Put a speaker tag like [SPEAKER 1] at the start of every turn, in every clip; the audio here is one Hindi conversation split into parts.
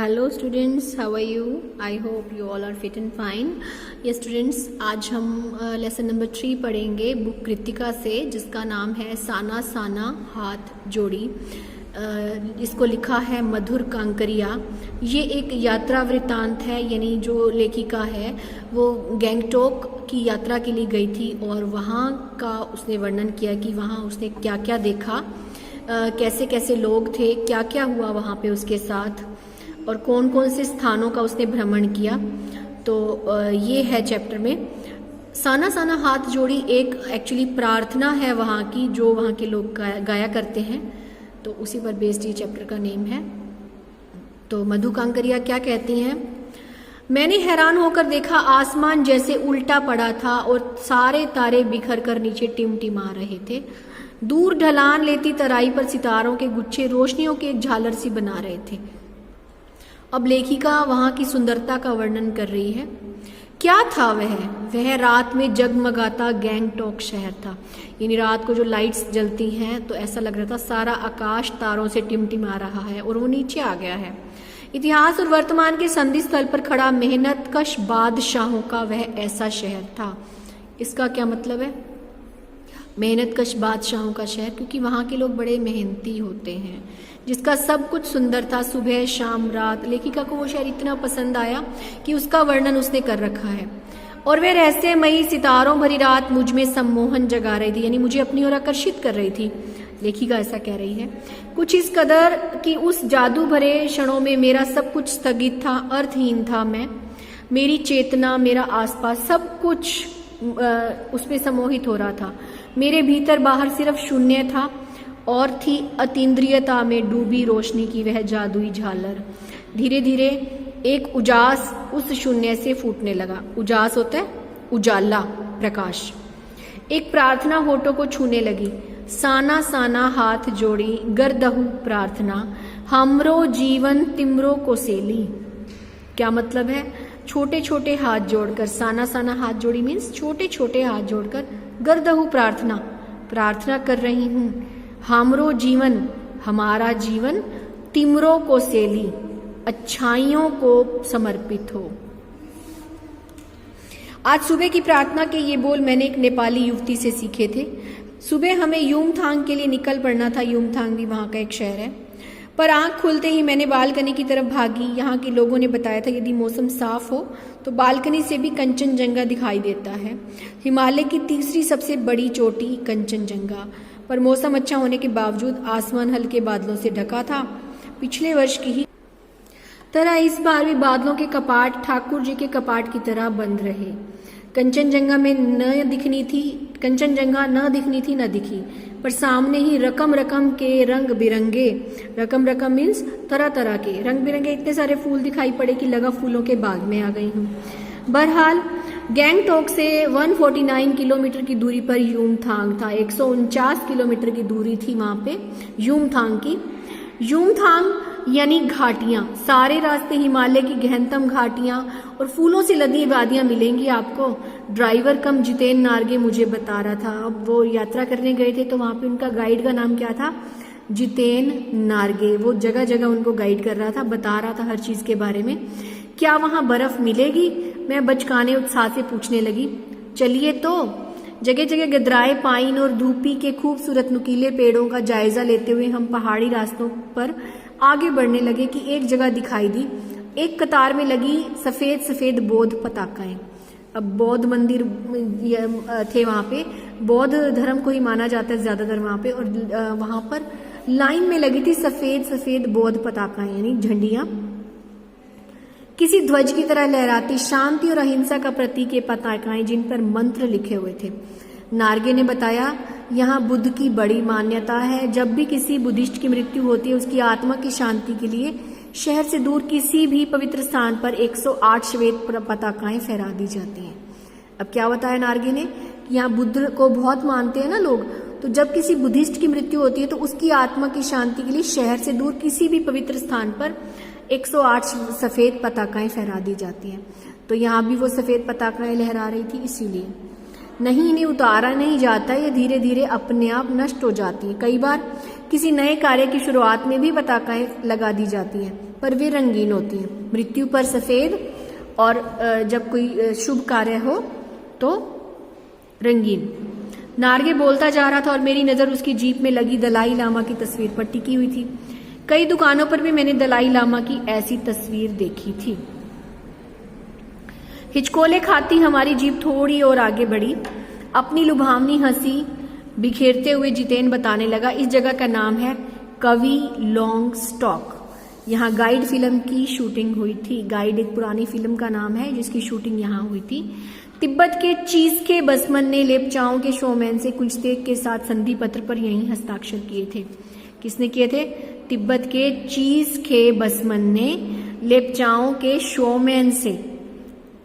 [SPEAKER 1] Hello students, how are you? I hope you all are fit and fine. ये स्टूडेंट्स, आज हम लेसन नंबर 3 पढ़ेंगे बुक कृतिका से, जिसका नाम है साना साना हाथ जोड़ी। इसको लिखा है मधुर कांकरिया। ये एक यात्रा वृत्तांत है, यानी जो लेखिका है वो गैंगटोक की यात्रा के लिए गई थी और वहाँ का उसने वर्णन किया कि वहाँ उसने क्या क्या देखा, कैसे कैसे लोग थे, क्या क्या हुआ वहाँ पे उसके साथ और कौन कौन से स्थानों का उसने भ्रमण किया। तो ये है चैप्टर में। साना साना हाथ जोड़ी एक एक्चुअली प्रार्थना है वहाँ की, जो वहाँ के लोग गाया करते हैं, तो उसी पर बेस्ड ये चैप्टर का नेम है। तो मधु कांकरिया क्या कहती हैं? मैंने हैरान होकर देखा, आसमान जैसे उल्टा पड़ा था और सारे तारे बिखर कर नीचे टिमटिमा रहे थे। दूर ढलान लेती तराई पर सितारों के गुच्छे रोशनियों की एक झालर सी बना रहे थे। अब लेखिका वहां की सुंदरता का वर्णन कर रही है। क्या था वह रात में जगमगाता गैंगटॉक शहर था। यानी रात को जो लाइट्स जलती हैं तो ऐसा लग रहा था सारा आकाश तारों से टिमटिमा रहा है और वो नीचे आ गया है। इतिहास और वर्तमान के संधि स्थल पर खड़ा मेहनतकश बादशाहों का वह ऐसा शहर था। इसका क्या मतलब है? मेहनतकश बादशाहों का शहर, क्योंकि वहाँ के लोग बड़े मेहनती होते हैं, जिसका सब कुछ सुंदर था, सुबह शाम रात। लेखिका को वो शहर इतना पसंद आया कि उसका वर्णन उसने कर रखा है। और वह रहस्यमयी सितारों भरी रात मुझ में सम्मोहन जगा रही थी, यानी मुझे अपनी ओर आकर्षित कर रही थी। लेखिका ऐसा कह रही है। कुछ इस कदर कि उस जादू भरे क्षणों में मेरा सब कुछ स्थगित था, अर्थहीन था। मेरी चेतना, मेरा आसपास सब कुछ उसमें सम्मोहित हो रहा था। मेरे भीतर बाहर सिर्फ शून्य था और थी अतीन्द्रियता में डूबी रोशनी की वह जादुई झालर। धीरे धीरे एक उजास उस शून्य से फूटने लगा। उजास होता है उजाला, प्रकाश। एक प्रार्थना होठों को छूने लगी। साना साना हाथ जोड़ी गर्दहु प्रार्थना, हमरो जीवन तिमरो को सेली। क्या मतलब है? छोटे छोटे हाथ जोड़कर, साना साना हाथ जोड़ी मीन्स छोटे छोटे हाथ जोड़कर, गर्दहु प्रार्थना, प्रार्थना कर रही हूँ। हमरो जीवन, हमारा जीवन, तिमरो को सेली, अच्छाइयों को समर्पित हो। आज सुबह की प्रार्थना के ये बोल मैंने एक नेपाली युवती से सीखे थे। सुबह हमें युमथांग के लिए निकल पड़ना था। युमथांग भी वहाँ का एक शहर है। पर आंख खुलते ही मैंने बालकनी की तरफ भागी। यहाँ के लोगों ने बताया था यदि मौसम साफ हो तो बालकनी से भी कंचनजंगा दिखाई देता है। हिमालय की तीसरी सबसे बड़ी चोटी कंचनजंगा। पर मौसम अच्छा होने के बावजूद आसमान हल्के बादलों से ढका था। पिछले वर्ष की ही तरह इस बार भी बादलों के कपाट ठाकुर जी के कपाट की तरह बंद रहे। कंचनजंगा न दिखनी थी न दिखी, पर सामने ही रकम रकम के रंग बिरंगे, रकम रकम मीन्स तरह तरह के रंग बिरंगे इतने सारे फूल दिखाई पड़े कि लगा फूलों के बाग में आ गई हूँ। बहरहाल गैंगटोक से 149 किलोमीटर की दूरी पर युमथांग था। 149 किलोमीटर की दूरी थी वहां पे युमथांग की। युमथांग यानी घाटियां, सारे रास्ते हिमालय की गहनतम घाटियां और फूलों से लदी वादियां मिलेंगी आपको। ड्राइवर कम जितेन नार्गे मुझे बता रहा था। अब वो यात्रा करने गए थे तो वहां पे उनका गाइड का नाम क्या था? जितेन नार्गे। वो जगह जगह उनको गाइड कर रहा था, बता रहा था हर चीज के बारे में। क्या वहां बर्फ मिलेगी? मैं बचकाने उत्साह से पूछने लगी। चलिए तो। जगह जगह गदराए पाइन और धूपी के खूबसूरत नुकीले पेड़ों का जायजा लेते हुए हम पहाड़ी रास्तों पर आगे बढ़ने लगे कि एक जगह दिखाई दी। एक कतार में लगी सफेद सफेद बौद्ध पताकाएं। अब बौद्ध मंदिर थे वहां पे, बौद्ध धर्म को ही माना जाता है ज्यादातर वहां पे। और वहां पर लाइन में लगी थी सफेद सफेद बौद्ध पताकाएं, यानी झंडियां, किसी ध्वज की तरह लहराती, शांति और अहिंसा का प्रतीक ये पताकाएं, जिन पर मंत्र लिखे हुए थे। नार्गे ने बताया, यहाँ बुद्ध की बड़ी मान्यता है। जब भी किसी बुद्धिस्ट की मृत्यु होती है, उसकी आत्मा की शांति के लिए शहर से दूर किसी भी पवित्र स्थान पर 108 श्वेत पताकाएं फहरा दी जाती हैं। अब क्या बताया नार्गे ने कि यहाँ बुद्ध को बहुत मानते हैं ना लोग, तो जब किसी बुद्धिस्ट की मृत्यु होती है तो उसकी आत्मा की शांति के लिए शहर से दूर किसी भी पवित्र स्थान पर 108 सफेद पताकाएं फहरा दी जाती हैं। तो यहाँ भी वो सफेद पताकाएं लहरा रही थी। इसीलिए नहीं, इन्हें उतारा नहीं जाता, ये धीरे धीरे अपने आप नष्ट हो जाती है। कई बार किसी नए कार्य की शुरुआत में भी पताकाएं लगा दी जाती हैं, पर वे रंगीन होती हैं। मृत्यु पर सफ़ेद और जब कोई शुभ कार्य हो तो रंगीन। नार्गे बोलता जा रहा था और मेरी नज़र उसकी जीप में लगी दलाई लामा की तस्वीर पर टिकी हुई थी। कई दुकानों पर भी मैंने दलाई लामा की ऐसी तस्वीर देखी थी। हिचकोले खाती हमारी जीप थोड़ी और आगे बढ़ी। अपनी लुभावनी हंसी बिखेरते हुए जितेन बताने लगा, इस जगह का नाम है कवि लॉन्ग स्टॉक। यहाँ गाइड फिल्म की शूटिंग हुई थी। गाइड एक पुरानी फिल्म का नाम है जिसकी शूटिंग यहाँ हुई थी। तिब्बत के चीज के बसमन ने लेपचाओं के शोमैन से कुंजतेक के साथ संधि पत्र पर यहीं हस्ताक्षर किए थे। किसने किए थे? तिब्बत के चीज के बसमन ने लेपचाओं के शोमैन से,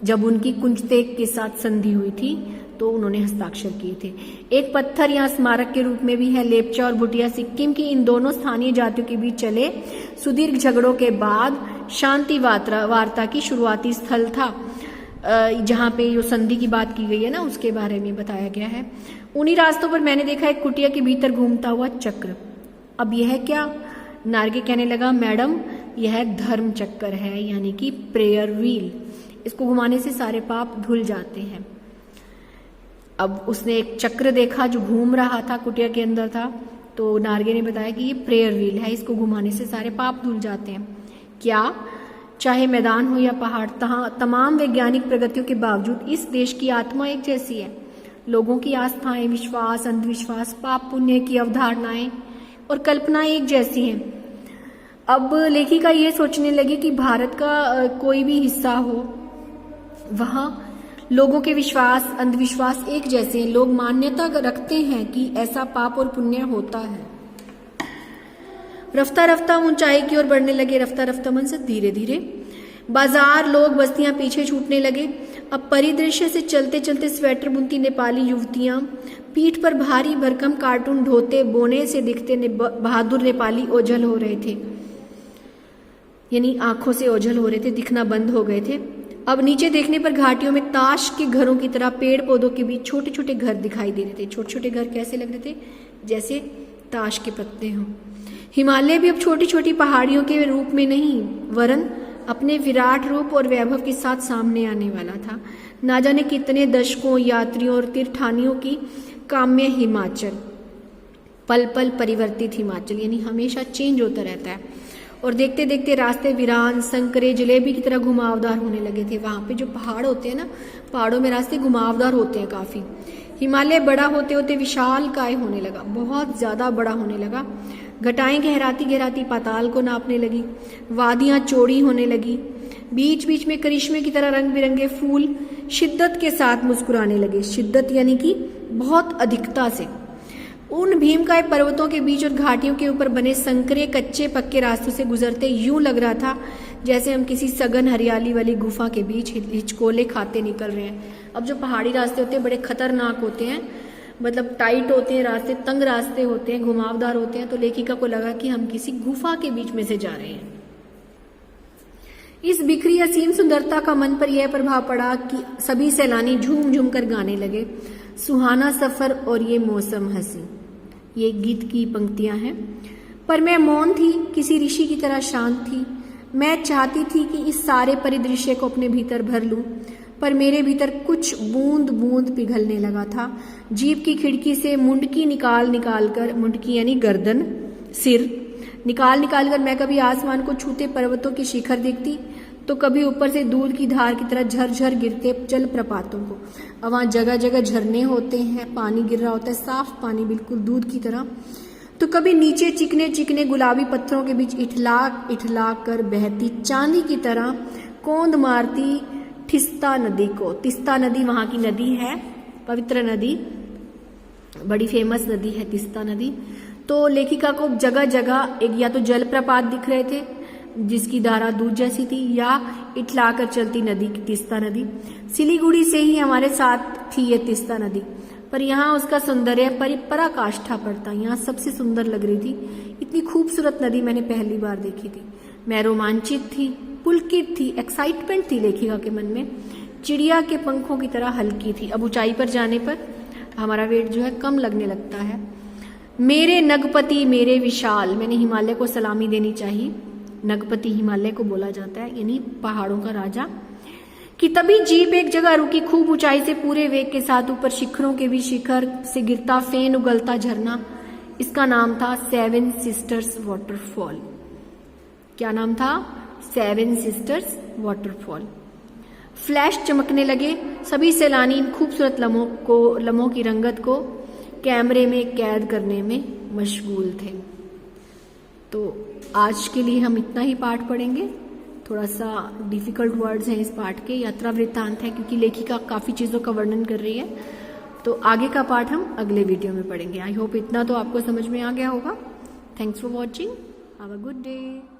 [SPEAKER 1] जब उनकी कुंजतेक के साथ संधि हुई थी तो उन्होंने हस्ताक्षर किए थे। एक पत्थर यहाँ स्मारक के रूप में भी है। लेपचा और भुटिया सिक्किम की इन दोनों स्थानीय जातियों के बीच चले सुदीर्घ झगड़ों के बाद शांति वार्ता की शुरुआती स्थल था। जहाँ पे जो संधि की बात की गई है ना, उसके बारे में बताया गया है। उन्हीं रास्तों पर मैंने देखा एक कुटिया के भीतर घूमता हुआ चक्र। अब यह क्या? नार्गे कहने लगा, मैडम यह धर्म चक्कर है, यानी कि प्रेयर व्हील। इसको घुमाने से सारे पाप धुल जाते हैं। अब उसने एक चक्र देखा जो घूम रहा था, कुटिया के अंदर था, तो नार्गे ने बताया कि ये प्रेयर व्हील है, इसको घुमाने से सारे पाप धुल जाते हैं। क्या? चाहे मैदान हो या पहाड़, तमाम वैज्ञानिक प्रगतियों के बावजूद इस देश की आत्मा एक जैसी है। लोगों की आस्थाएं, विश्वास, अंधविश्वास, पाप पुण्य की अवधारणाएं और कल्पनाएं एक जैसी हैं। अब लेखिका ये सोचने लगी कि भारत का कोई भी हिस्सा हो, वहां लोगों के विश्वास, अंधविश्वास एक जैसे हैं। लोग मान्यता रखते हैं कि ऐसा पाप और पुण्य होता है। रफ्ता रफ्ता ऊंचाई की ओर बढ़ने लगे। रफ्ता रफ्ता मन से धीरे धीरे। बाजार, लोग, बस्तियां पीछे छूटने लगे। अब परिदृश्य से चलते चलते स्वेटर बुनती नेपाली युवतियां, पीठ पर भारी भरकम कार्टून ढोते बोने से दिखते बहादुर नेपाली ओझल हो रहे थे, यानी आंखों से ओझल हो रहे थे, दिखना बंद हो गए थे। अब नीचे देखने पर घाटियों में ताश के घरों की तरह पेड़ पौधों के बीच छोटे छोटे घर दिखाई दे रहे थे। छोटे छोटे घर कैसे लग रहे थे? जैसे ताश के पत्ते हों। हिमालय भी अब छोटी छोटी पहाड़ियों के रूप में नहीं, वरन अपने विराट रूप और वैभव के साथ सामने आने वाला था। ना जाने कितने दशकों, यात्रियों और तीर्थानियों की काम्य हिमाचल, पल पल परिवर्तित हिमाचल, यानी हमेशा चेंज होता रहता है। और देखते देखते रास्ते वीरान, संकरे, जलेबी की तरह घुमावदार होने लगे थे। वहां पे जो पहाड़ होते हैं ना, पहाड़ों में रास्ते घुमावदार होते हैं काफी। हिमालय बड़ा होते होते विशाल काय होने लगा, बहुत ज्यादा बड़ा होने लगा। घटाएं गहराती गहराती पाताल को नापने लगी। वादियां चौड़ी होने लगी। बीच बीच में करिश्मे की तरह रंग बिरंगे फूल शिद्दत के साथ मुस्कुराने लगे। शिद्दत यानी कि बहुत अधिकता से। उन भीमकाय पर्वतों के बीच और घाटियों के ऊपर बने संकरे कच्चे पक्के रास्तों से गुजरते यूं लग रहा था जैसे हम किसी सघन हरियाली वाली गुफा के बीच हिचकोले खाते निकल रहे हैं। अब जो पहाड़ी रास्ते होते हैं बड़े खतरनाक होते हैं, मतलब टाइट होते हैं रास्ते, तंग रास्ते होते हैं, घुमावदार होते हैं। तो लेखिका को लगा कि हम किसी गुफा के बीच में से जा रहे हैं। इस बिखरी असीम सुंदरता का मन पर यह प्रभाव पड़ा कि सभी सैलानी झूम झूम कर गाने लगे, सुहाना सफर और ये मौसम हंसी। ये गीत की पंक्तियां हैं। पर मैं मौन थी, किसी ऋषि की तरह शांत थी। मैं चाहती थी कि इस सारे परिदृश्य को अपने भीतर भर लूं, पर मेरे भीतर कुछ बूंद बूंद पिघलने लगा था। जीप की खिड़की से मुंडकी निकाल कर, मुंडकी यानी गर्दन, सिर निकाल कर मैं कभी आसमान को छूते पर्वतों के शिखर देखती, तो कभी ऊपर से दूध की धार की तरह झरझर गिरते जल प्रपातों को। अब वहां जगह जगह झरने होते हैं, पानी गिर रहा होता है, साफ पानी बिल्कुल दूध की तरह। तो कभी नीचे चिकने चिकने गुलाबी पत्थरों के बीच इठला कर बहती चांदी की तरह कौंद मारती तिस्ता नदी को। तिस्ता नदी वहां की नदी है, पवित्र नदी, बड़ी फेमस नदी है तिस्ता नदी। तो लेखिका को जगह जगह एक या तो जलप्रपात दिख रहे थे जिसकी धारा दूध जैसी थी, या इठलाकर चलती नदी तिस्ता नदी। सिलीगुड़ी से ही हमारे साथ थी ये तिस्ता नदी, पर यहाँ उसका सौंदर्य पराकाष्ठा पर था। यहाँ सबसे सुंदर लग रही थी। इतनी खूबसूरत नदी मैंने पहली बार देखी थी। मैं रोमांचित थी, पुलकित थी, एक्साइटमेंट थी लेखिका के मन में, चिड़िया के पंखों की तरह हल्की थी। अब ऊंचाई पर जाने पर हमारा वेट जो है कम लगने लगता है। मेरे नगपति मेरे विशाल, मैंने हिमालय को सलामी देनी चाहिए। नगपति हिमालय को बोला जाता है, यानी पहाड़ों का राजा। कि तभी जीप एक जगह रुकी, खूब ऊंचाई से पूरे वेग के साथ ऊपर शिखरों के भी शिखर से गिरता फेन उगलता झरना। इसका नाम था सेवन सिस्टर्स वाटरफॉल। क्या नाम था? Seven sisters waterfall. फ्लैश चमकने लगे, सभी सैलानी इन खूबसूरत लम्हों की रंगत को कैमरे में कैद करने में मशगूल थे। तो आज के लिए हम इतना ही पाठ पढ़ेंगे। थोड़ा सा डिफिकल्ट वर्ड्स हैं इस पाठ के, यात्रा वृत्तांत है क्योंकि लेखिका काफ़ी चीज़ों का वर्णन कर रही है। तो आगे का पाठ हम अगले वीडियो में पढ़ेंगे। आई होप इतना तो आपको समझ में आ गया होगा। Thanks for watching, have a good day.